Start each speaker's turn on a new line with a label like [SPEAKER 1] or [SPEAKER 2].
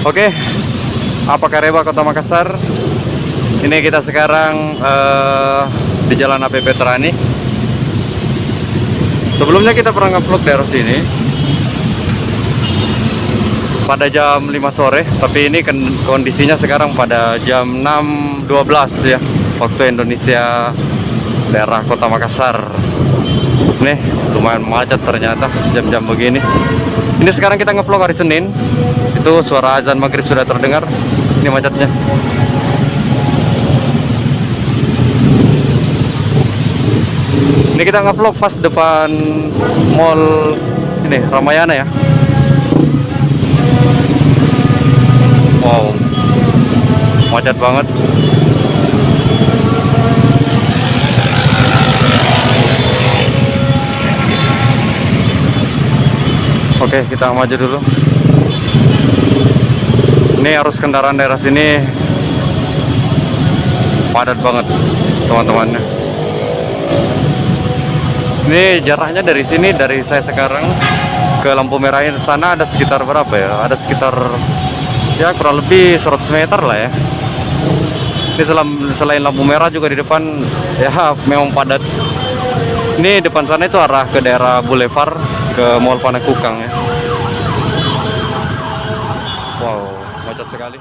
[SPEAKER 1] Oke, apa kabar Kota Makassar? Ini kita sekarang di Jalan APP Terani. Sebelumnya kita pernah nge-vlog daerah sini pada jam 5 sore, tapi ini kan kondisinya sekarang pada jam 6.12 ya, waktu Indonesia, daerah Kota Makassar. Nih, lumayan macet ternyata jam-jam begini. Ini sekarang kita nge-vlog hari Senin. Itu suara azan maghrib sudah terdengar. Ini macetnya. Ini kita nge-vlog pas depan mall ini Ramayana ya. Wow, macet banget. Oke, kita maju dulu. Ini arus kendaraan daerah sini padat banget teman-temannya. Ini jaraknya dari sini, dari saya sekarang ke lampu merah sana ada sekitar berapa ya? Ada sekitar ya kurang lebih 100 meter lah ya. Ini selain lampu merah juga di depan ya memang padat. Ini depan sana itu arah ke daerah Boulevard, ke Mall Panakukang ya. Wow, macet sekali.